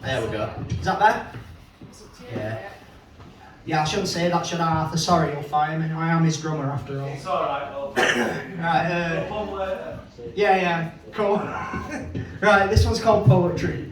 There we go. Is that better? Yeah. Yeah, I shouldn't say that, should I, Arthur? Sorry, he'll fire me. I am his drummer after all. It's alright, well. Right, yeah, cool. Right, this one's called Poetry.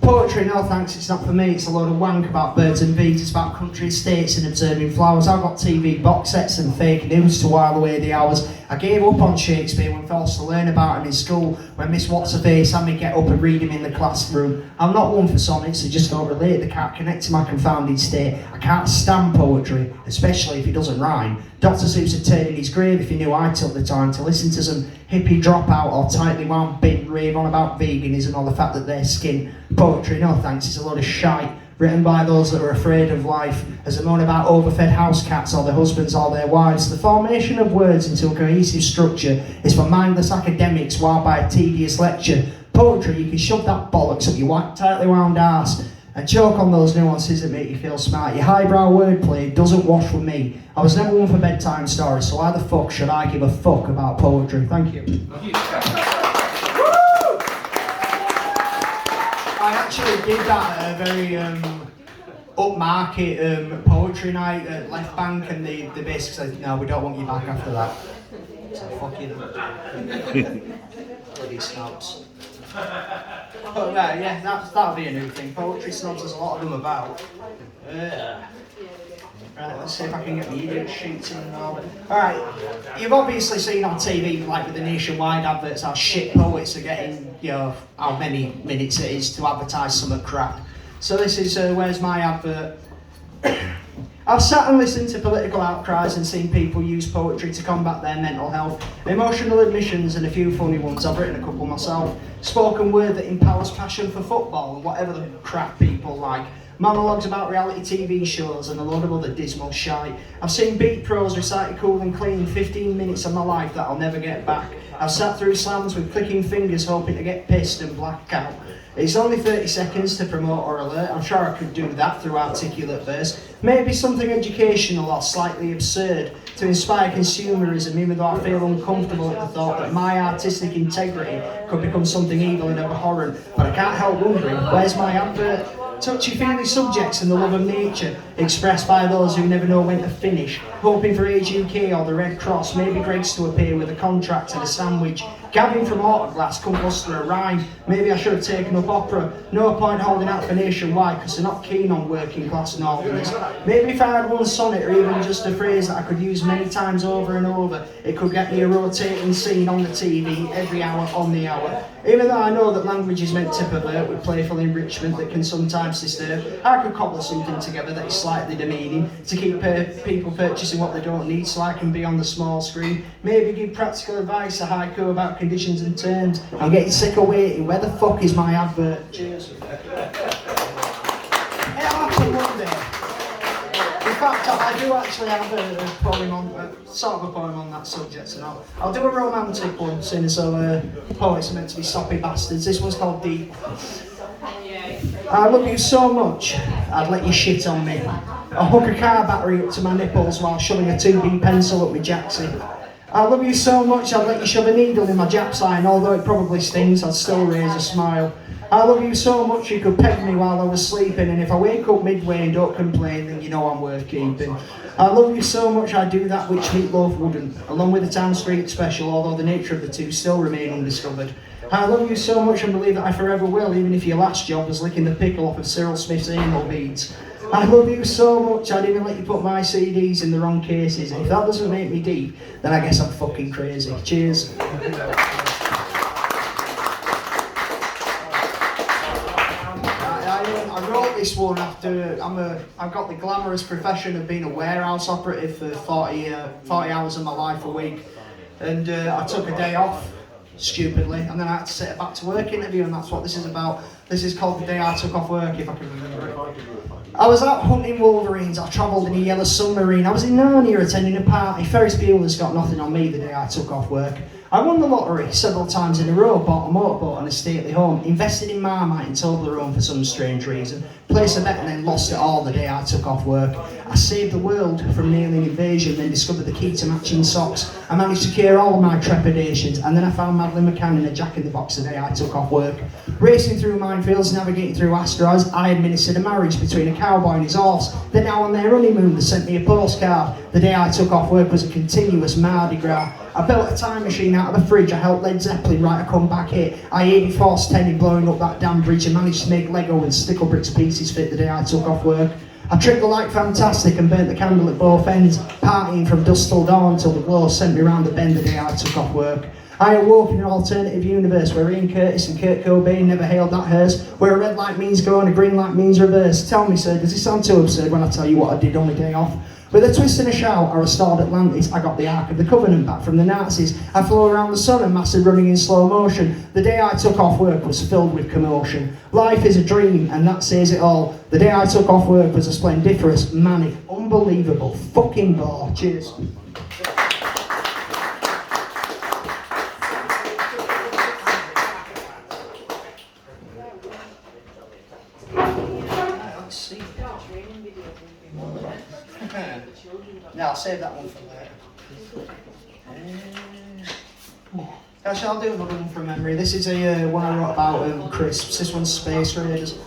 Poetry, no thanks, it's not for me. It's a load of wank about birds and bees. It's about country estates and observing flowers. I've got TV box sets and fake news to while away the hours. I gave up on Shakespeare when forced to learn about him in school. When Miss What's-Her-Face had me get up and read him in the classroom. I'm not one for sonnets, I just don't relate. They can't connect to my confounded state. I can't stand poetry, especially if it doesn't rhyme. Dr. Seuss had turned in his grave if he knew I took the time to listen to some hippie dropout or tightly wound big rave on about veganism or the fact that their skin. Poetry, no thanks, it's a load of shite written by those that are afraid of life, as they moan about overfed house cats or their husbands or their wives. The formation of words into a cohesive structure is for mindless academics while by a tedious lecture. Poetry, you can shove that bollocks up your tightly wound arse and choke on those nuances that make you feel smart. Your highbrow wordplay doesn't wash with me. I was never one for bedtime stories, so why the fuck should I give a fuck about poetry? Thank you. I actually did that at a very upmarket poetry night at Left Bank, and they basically said, no, we don't want you back after that. So fuck you then. Bloody snobs. But yeah, that'll be a new thing. Poetry snobs, there's a lot of them about. Right, let's see if I can get the idiot sheets in and all. Alright, you've obviously seen on TV, like with the nationwide adverts, how shit poets are getting, you know, how many minutes it is to advertise some crap. So this is Where's My Advert? I've sat and listened to political outcries and seen people use poetry to combat their mental health. Emotional admissions and a few funny ones. I've written a couple myself. Spoken word that empowers passion for football and whatever the crap people like. Monologues about reality TV shows and a load of other dismal shite. I've seen beat pros recite cool and clean 15 minutes of my life that I'll never get back. I've sat through slams with clicking fingers hoping to get pissed and black out. It's only 30 seconds to promote or alert. I'm sure I could do that through articulate verse. Maybe something educational or slightly absurd to inspire consumerism, even though I feel uncomfortable at the thought that my artistic integrity could become something evil and abhorrent. But I can't help wondering, where's my advert? Touchy-feely subjects and the love of nature, expressed by those who never know when to finish, hoping for Age UK or the Red Cross, maybe Greg's to appear with a contract and a sandwich. Gavin from Autoglass, come muster a rhyme. Maybe I should have taken up opera. No point holding out for nationwide because they're not keen on working class northerners. Maybe if I had one sonnet or even just a phrase that I could use many times over and over, it could get me a rotating scene on the TV every hour on the hour. Even though I know that language is meant to pervert with playful enrichment that can sometimes disturb, I could cobble something together that is slightly demeaning to keep people purchasing what they don't need so I can be on the small screen. Maybe give practical advice, a haiku about conditions and terms. I'm getting sick of waiting. Where the fuck is my advert? Cheers. It'll happen one day. In fact, I do actually have a poem on, sort of a poem on that subject, and I'll do a romantic one, seeing as poets are meant to be soppy bastards. This one's called Deep. I love you so much, I'd let you shit on me. I'll hook a car battery up to my nipples while shoving a 2B pencil up my jacksie. I love you so much, I'd let you shove a needle in my Japs line, although it probably stings, I'd still raise a smile. I love you so much, you could peg me while I was sleeping, and if I wake up midway and don't complain, then you know I'm worth keeping. I love you so much, I'd do that which Meatloaf wouldn't, along with the Town Street special, although the nature of the two still remain undiscovered. I love you so much and believe that I forever will, even if your last job was licking the pickle off of Cyril Smith's anal beads. I love you so much, I'd even let you put my CDs in the wrong cases, and if that doesn't make me deep, then I guess I'm fucking crazy. Cheers. I wrote this one after I've got the glamorous profession of being a warehouse operative for 40 hours of my life a week, and I took a day off stupidly, and then I had to sit a back to work interview, and that's what this is about. This is called The Day I Took Off Work, if I can remember it. I was out hunting wolverines, I travelled in a yellow submarine, I was in Narnia attending a party, Ferris Bueller's got nothing on me the day I took off work. I won the lottery several times in a row, bought a motorboat and a stately home, invested in Marmite and Toblerone for some strange reason, Placed a bet and then lost it all the day I took off work. I saved the world from an alien invasion, then discovered the key to matching socks. I managed to cure all of my trepidations, and then I found Madeleine McCann in a jack-in-the-box the day I took off work. Racing through minefields, navigating through asteroids, I administered a marriage between a cowboy and his horse. Then now on their honeymoon, they sent me a postcard. The day I took off work was a continuous Mardi Gras. I built a time machine out of the fridge, I helped Led Zeppelin write a comeback hit. I aided Force 10 in blowing up that damn bridge and managed to make Lego and stickle bricks pieces fit the day I took off work. I tricked the light fantastic and burnt the candle at both ends, partying from dusk till dawn till the glow sent me round the bend the day I took off work. I awoke in an alternative universe where Ian Curtis and Kurt Cobain never hailed that hearse, where a red light means go and a green light means reverse. Tell me, sir, does it sound too absurd when I tell you what I did on my day off? With a twist and a shout, I restored Atlantis. I got the Ark of the Covenant back from the Nazis. I flew around the sun and mastered running in slow motion. The day I took off work was filled with commotion. Life is a dream, and that says it all. The day I took off work was a splendiferous, manic, unbelievable fucking bore. Cheers. Let's see. No, I'll save that one for later. Actually, I'll do another one from memory. This is a one I wrote about crisps. This one's Space Raiders.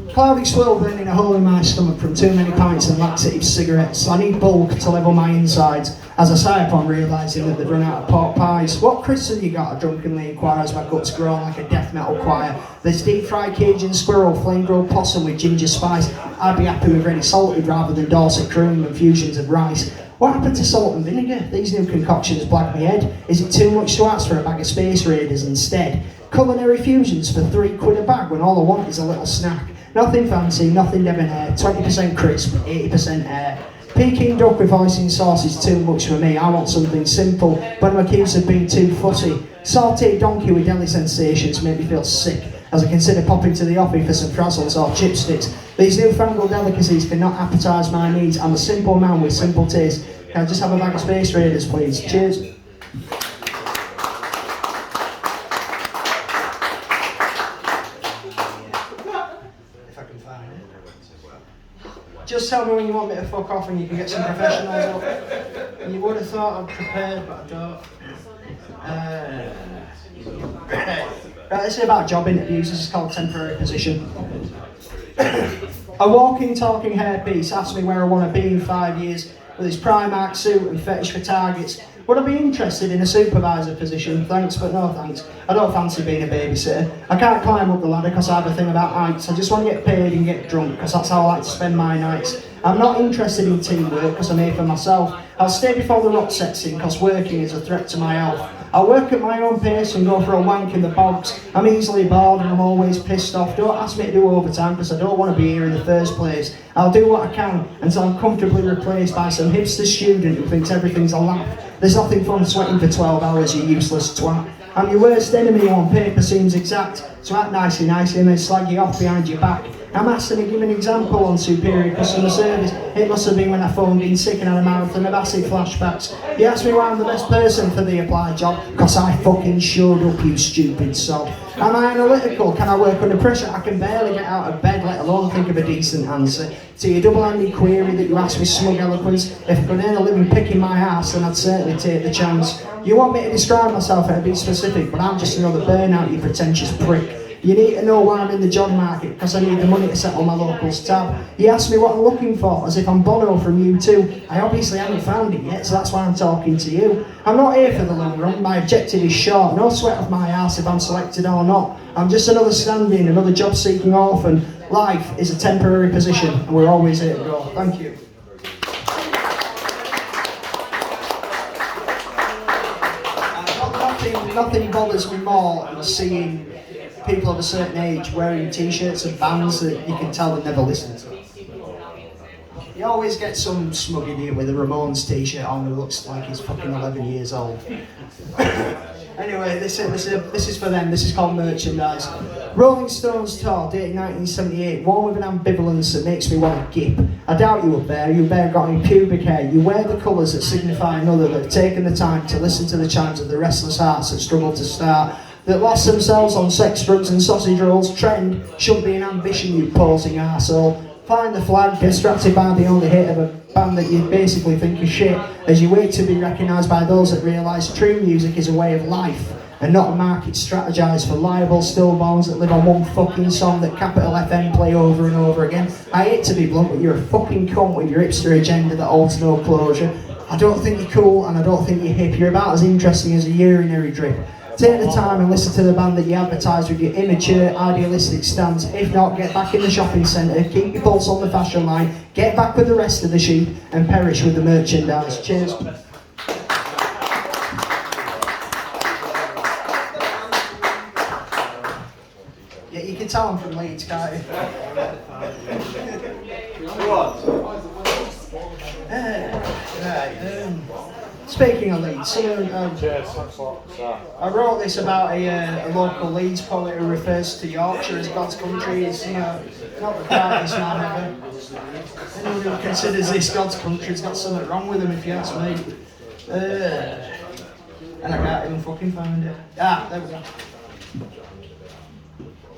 Cloudy swirl burning a hole in my stomach from too many pints and laxative cigarettes. I need bulk to level my insides as I sigh upon realising that they've run out of pork pies. What crisps have you got? I drunkenly inquire as my guts grow like a death metal choir. There's deep fried Cajun squirrel, flame grilled possum with ginger spice. I'd be happy with any salted rather than Dorset cream and fusions of rice. What happened to salt and vinegar? These new concoctions blag me head. Is it too much to ask for a bag of Space Raiders instead? Culinary fusions for £3 a bag when all I want is a little snack. Nothing fancy, nothing debonair, 20% crisp, 80% air. Peking duck with hoisin sauce is too much for me. I want something simple, but I'm accused of being too fussy. Sauteed donkey with deli sensations make me feel sick as I consider popping to the office for some frazzles or chipsticks. These newfangled delicacies cannot appetise my needs. I'm a simple man with simple taste. Can I just have a bag of Space Raiders, please? Cheers. If I can find it. Just tell me when you want me to fuck off and you can get some professionals up. You would have thought I'd prepared, but I don't. Right, let's say about job interviews. This is called temporary position. A walking, talking hairpiece asked me where I want to be in 5 years with his Primark suit and fetish for targets. Would I be interested in a supervisor position? Thanks, but no thanks. I don't fancy being a babysitter. I can't climb up the ladder because I have a thing about heights. I just want to get paid and get drunk because that's how I like to spend my nights. I'm not interested in teamwork because I'm here for myself. I'll stay before the rock sets in because working is a threat to my health. I work at my own pace and go for a wank in the bogs. I'm easily bored and I'm always pissed off. Don't ask me to do overtime because I don't want to be here in the first place. I'll do what I can until I'm comfortably replaced by some hipster student who thinks everything's a laugh. There's nothing fun sweating for 12 hours, you useless twat. I'm your worst enemy on paper seems exact. So act nicely and then slag you off behind your back. I'm asked to give an example on superior customer service. It must have been when I phoned in sick and had a marathon of acid flashbacks. He asked me why I'm the best person for the applied job, because I fucking showed up, you stupid sod. Am I analytical? Can I work under pressure? I can barely get out of bed, let alone think of a decent answer. To your double-handed query that you asked with smug eloquence, if I could earn a living picking my ass, then I'd certainly take the chance. You want me to describe myself and be specific, but I'm just another burnout, you pretentious prick. You need to know why I'm in the job market, because I need the money to settle my locals tab. You asked me what I'm looking for, as if I'm Bono from U2. I obviously haven't found it yet, so that's why I'm talking to you. I'm not here for the long run, my objective is short. No sweat off my ass if I'm selected or not. I'm just another stand-in, another job-seeking orphan. Life is a temporary position, and we're always here to go. Thank you. Nothing bothers me more than seeing people of a certain age wearing t-shirts of bands that you can tell they never listen to. You always get some smug idiot with a Ramones t-shirt on who looks like he's fucking 11 years old. Anyway, this is for them. This is called merchandise. Rolling Stones tour, dated 1978, worn with an ambivalence that makes me want to gip. I doubt you up there, you bear got any pubic hair. You wear the colours that signify another that have taken the time to listen to the chimes of the restless hearts that struggle to start. that lost themselves on sex, drugs and sausage rolls. Trend shouldn't be an ambition, you posing arsehole. Find the flag, distracted by the only hit of a band that you basically think is shit, as you wait to be recognised by those that realise true music is a way of life and not a market strategised for liable stillborns that live on one fucking song that Capital FM play over and over again. I hate to be blunt, but you're a fucking cunt with your hipster agenda that holds no closure. I don't think you're cool and I don't think you're hip. You're about as interesting as a urinary drip. Take the time and listen to the band that you advertise with your immature, idealistic stance. If not, get back in the shopping centre, keep your pulse on the fashion line, get back with the rest of the sheep and perish with the merchandise. Cheers. Yeah, you can tell I'm from Leeds, can't you? Speaking of Leeds, I wrote this about a local Leeds poet who refers to Yorkshire as God's country. It's not the brightest man ever. Anyone who considers this God's country has got something wrong with them, if you ask me. And I can't even fucking find it. There we go.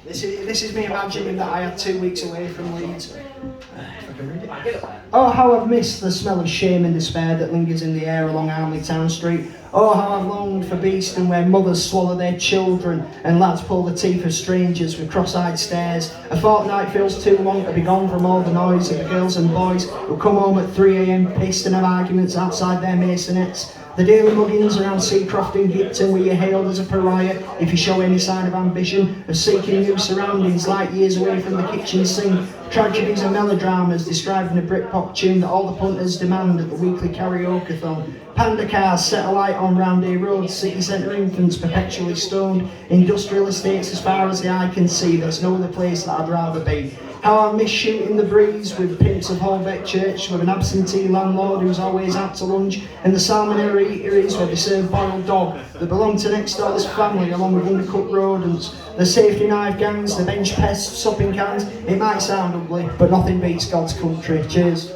This is me imagining that I had 2 weeks away from Leeds. If I can read it. Oh, how I've missed the smell of shame and despair that lingers in the air along Armley Town Street. Oh, how I've longed for Beeston, where mothers swallow their children and lads pull the teeth of strangers with cross-eyed stares. A fortnight feels too long to be gone from all the noise of the girls and boys who come home at 3 a.m. pissed and have arguments outside their masonettes. The daily muggings around Seacroft and Gipton, where you're hailed as a pariah if you show any sign of ambition, of seeking new surroundings light years away from the kitchen sink. Tragedies and melodramas described in a Britpop tune that all the punters demand at the weekly karaoke-thon. Panda cars set alight on round-day roads, city centre infants perpetually stoned, industrial estates as far as the eye can see. There's no other place that I'd rather be. How I miss shooting the breeze with pimps of Holbeck Church, with an absentee landlord who's always out to lunch, and the salmonera eateries where they serve boiled dog that belong to next door's family, along with undercooked rodents. The safety knife gangs, the bench pests, supping cans. It might sound ugly, but nothing beats God's country. Cheers.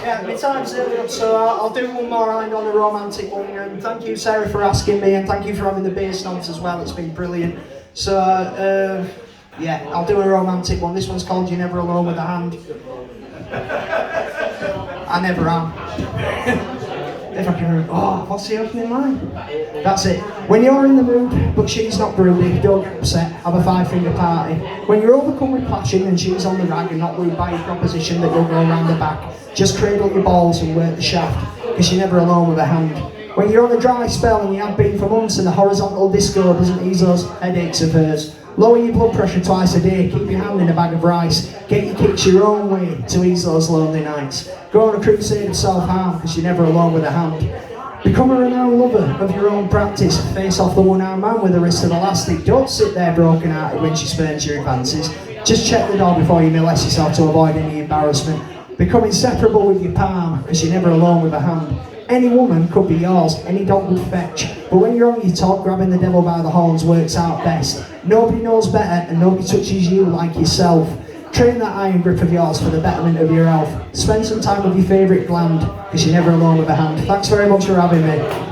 Yeah, my time's nearly up, so I'll do one more and on a romantic one. And thank you, Sarah, for asking me, and thank you for having the beer snobs as well. It's been brilliant. So, yeah, I'll do a romantic one. This one's called You're Never Alone with a Hand. I never am. If I can remember. Oh, what's the opening line? That's it. When you're in the mood, but she's not broody, don't get upset, have a five-finger party. When you're overcome with passion and she's on the rag and not wooed by your proposition that you'll go around the back, just cradle your balls and work the shaft, because you're never alone with a hand. When you're on a dry spell and you have been for months and the horizontal disco doesn't ease those headaches of hers, lower your blood pressure twice a day, keep your hand in a bag of rice, get your kicks your own way to ease those lonely nights. Go on a crusade of self-harm, because you're never alone with a hand. Become a renowned lover of your own practice, face off the one-armed man with a wrist of elastic. Don't sit there broken-hearted when she spurns your advances. Just check the door before you molest yourself to avoid any embarrassment. Become inseparable with your palm, because you're never alone with a hand. Any woman could be yours, any dog would fetch, but when you're on your top, grabbing the devil by the horns works out best. Nobody knows better and nobody touches you like yourself. Train that iron grip of yours for the betterment of your health. Spend some time with your favourite gland, because you're never alone with a hand. Thanks very much for having me.